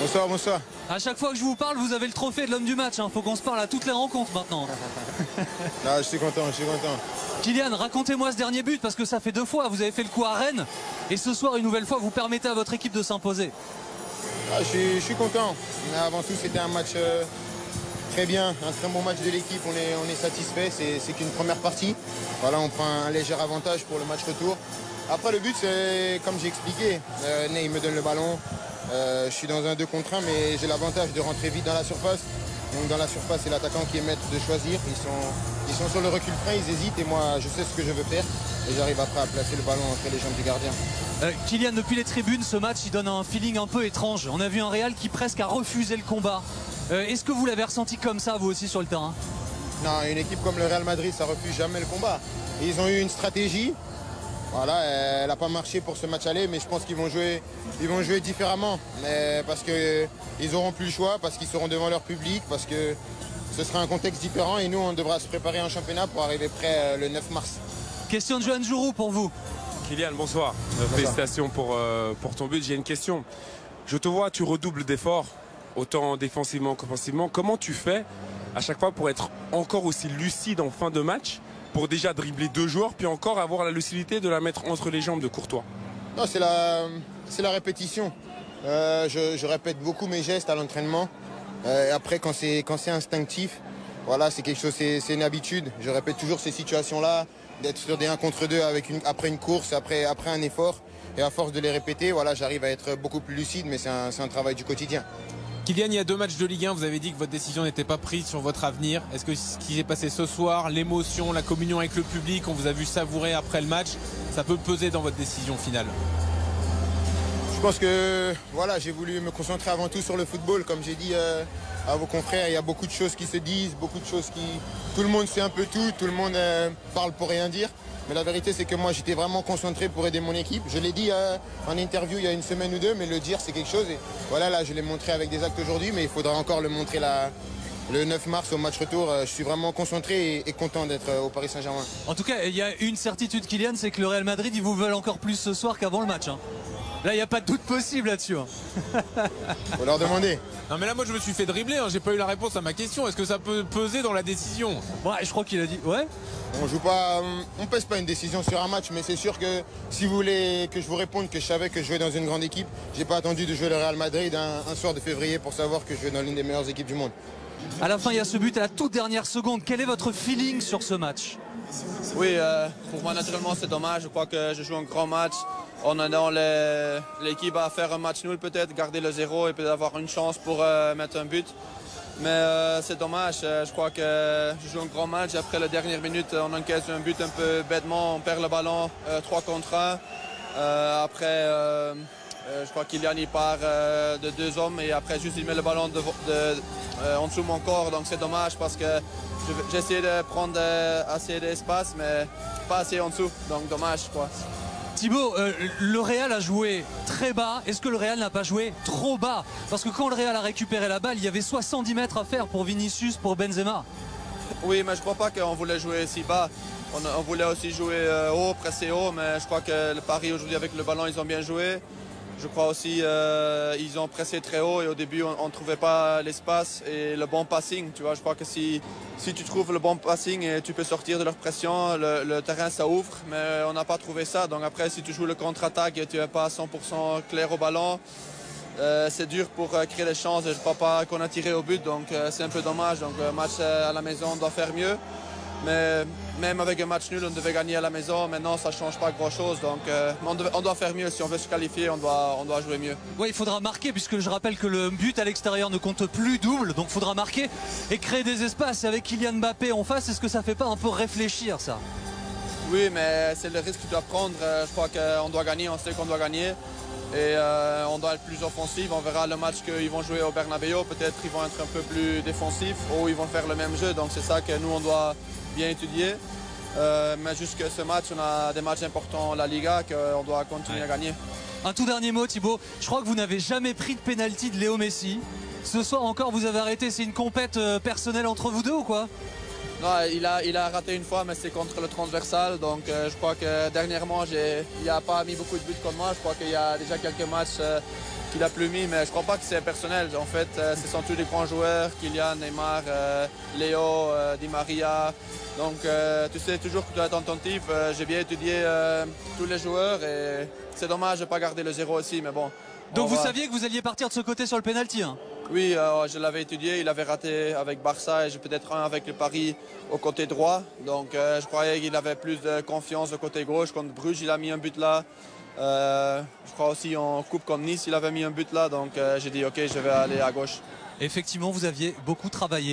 Bonsoir, bonsoir. À chaque fois que je vous parle, vous avez le trophée de l'homme du match. Faut qu'on se parle à toutes les rencontres maintenant. Non, je suis content, je suis content. Kylian, racontez-moi ce dernier but parce que ça fait 2 fois. Vous avez fait le coup à Rennes et ce soir, une nouvelle fois, vous permettez à votre équipe de s'imposer. Je suis content. Mais avant tout, c'était un match très bien, un très bon match de l'équipe. On est satisfait. C'est qu'une première partie. Voilà, on prend un léger avantage pour le match retour. Après, le but, c'est comme j'ai expliqué. Ney me donne le ballon. Je suis dans un 2 contre 1, mais j'ai l'avantage de rentrer vite dans la surface. Donc dans la surface, c'est l'attaquant qui est maître de choisir. Ils sont sur le recul frein, ils hésitent et moi, je sais ce que je veux faire. Et j'arrive après à placer le ballon entre les jambes du gardien. Kylian, depuis les tribunes, ce match, il donne un feeling un peu étrange. On a vu un Real qui presque a refusé le combat. Est-ce que vous l'avez ressenti comme ça, vous aussi, sur le terrain? Non, une équipe comme le Real Madrid, ça refuse jamais le combat. Et ils ont eu une stratégie. Voilà, elle n'a pas marché pour ce match aller, mais je pense qu'ils vont jouer différemment. Mais parce qu'ils n'auront plus le choix, parce qu'ils seront devant leur public, parce que ce sera un contexte différent et nous, on devra se préparer en championnat pour arriver prêt le 9 mars. Question de Johan Jourou pour vous. Kylian, bonsoir. Félicitations pour ton but. J'ai une question. Je te vois, tu redoubles d'efforts, autant défensivement qu'offensivement. Comment tu fais à chaque fois pour être encore aussi lucide en fin de match, pour déjà dribbler 2 joueurs, puis encore avoir la lucidité de la mettre entre les jambes de Courtois? Non, c'est la répétition. Je répète beaucoup mes gestes à l'entraînement. Après, quand c'est instinctif, voilà, c'est quelque chose, c'est une habitude. Je répète toujours ces situations-là, d'être sur des 1 contre 2 après une course, après un effort. Et à force de les répéter, voilà, j'arrive à être beaucoup plus lucide, mais c'est un travail du quotidien. Kylian, il y a 2 matchs de Ligue 1, vous avez dit que votre décision n'était pas prise sur votre avenir. Est-ce que ce qui s'est passé ce soir, l'émotion, la communion avec le public, on vous a vu savourer après le match, ça peut peser dans votre décision finale? Je pense que voilà, j'ai voulu me concentrer avant tout sur le football. Comme j'ai dit à vos confrères, il y a beaucoup de choses qui se disent, beaucoup de choses qui... Tout le monde sait un peu tout le monde parle pour rien dire. Mais la vérité, c'est que moi, j'étais vraiment concentré pour aider mon équipe. Je l'ai dit en interview il y a 1 semaine ou 2, mais le dire, c'est quelque chose. Et voilà, là, je l'ai montré avec des actes aujourd'hui, mais il faudra encore le montrer le 9 mars au match retour. Je suis vraiment concentré et content d'être au Paris Saint-Germain. En tout cas, il y a une certitude, Kylian, c'est que le Real Madrid, ils vous veulent encore plus ce soir qu'avant le match. Là, il n'y a pas de doute possible là-dessus. Faut leur demander. Non mais là moi je me suis fait dribbler, j'ai pas eu la réponse à ma question. Est-ce que ça peut peser dans la décision? Ouais, je crois qu'il a dit ouais. On pèse pas une décision sur un match, mais c'est sûr que si vous voulez que je vous réponde que je savais que je jouais dans une grande équipe, j'ai pas attendu de jouer le Real Madrid un soir de février pour savoir que je jouais dans l'une des meilleures équipes du monde. À la fin, il y a ce but à la toute dernière seconde. Quel est votre feeling sur ce match? Oui, pour moi naturellement c'est dommage. Je crois que je joue un grand match. On est dans l'équipe à faire un match nul peut-être, garder le 0 et peut-être avoir une chance pour mettre un but. Mais c'est dommage, je crois que je joue un grand match. Après la dernière minute, on encaisse un but un peu bêtement, on perd le ballon 3 contre 1. Après, je crois qu'il il part de 2 hommes et après juste il met le ballon en dessous de mon corps. Donc c'est dommage parce que j'ai essayé de prendre assez d'espace mais pas assez en dessous. Donc dommage quoi. Thibaut, le Real a joué très bas. Est-ce que le Real n'a pas joué trop bas? Parce que quand le Real a récupéré la balle, il y avait 70 mètres à faire pour Vinicius, pour Benzema. Oui, mais je ne crois pas qu'on voulait jouer si bas. On voulait aussi jouer haut, presser haut, mais je crois que le Paris aujourd'hui avec le ballon, ils ont bien joué. Je crois aussi ils ont pressé très haut et au début on ne trouvait pas l'espace et le bon passing. Tu vois, je crois que si tu trouves le bon passing et tu peux sortir de leur pression, le terrain ça ouvre, mais on n'a pas trouvé ça. Donc après si tu joues le contre-attaque et tu n'es pas 100% clair au ballon, c'est dur pour créer des chances. Je ne crois pas qu'on a tiré au but, donc c'est un peu dommage. Donc match à la maison, on doit faire mieux. Mais même avec un match nul, on devait gagner à la maison. Maintenant, ça ne change pas grand-chose. Donc, on doit faire mieux. Si on veut se qualifier, on doit jouer mieux. Oui, il faudra marquer, puisque je rappelle que le but à l'extérieur ne compte plus double. Donc, il faudra marquer et créer des espaces. Et avec Kylian Mbappé en face, est-ce que ça ne fait pas un peu réfléchir, ça? Oui, mais c'est le risque que tu dois prendre. Je crois qu'on doit gagner. On sait qu'on doit gagner. Et on doit être plus offensif. On verra le match qu'ils vont jouer au Bernabéu. Peut-être qu'ils vont être un peu plus défensifs ou ils vont faire le même jeu. Donc, c'est ça que nous, on doit bien étudié, mais jusque ce match, on a des matchs importants en La Liga qu'on doit continuer à gagner. Un tout dernier mot, Thibaut. Je crois que vous n'avez jamais pris de pénalty de Léo Messi. Ce soir encore, vous avez arrêté. C'est une compète personnelle entre vous deux ou quoi? Non, il a raté une fois, mais c'est contre le transversal. Donc je crois que dernièrement, il n'a pas mis beaucoup de buts comme moi. Je crois qu'il y a déjà quelques matchs qu'il a plus mis, mais je crois pas que c'est personnel. En fait, ce sont tous des grands joueurs, Kylian, Neymar, Léo, Di Maria. Donc, tu sais toujours que tu dois être attentif. J'ai bien étudié tous les joueurs et c'est dommage de ne pas garder le 0 aussi, mais bon. Donc vous saviez que vous alliez partir de ce côté sur le penalty, hein? Oui, je l'avais étudié. Il avait raté avec Barça et j'ai peut-être un avec le Paris au côté droit. Donc, je croyais qu'il avait plus de confiance au côté gauche. Contre Bruges, il a mis un but là. Je crois aussi en coupe comme Nice, il avait mis un but là. Donc, j'ai dit, OK, je vais aller à gauche. Effectivement, vous aviez beaucoup travaillé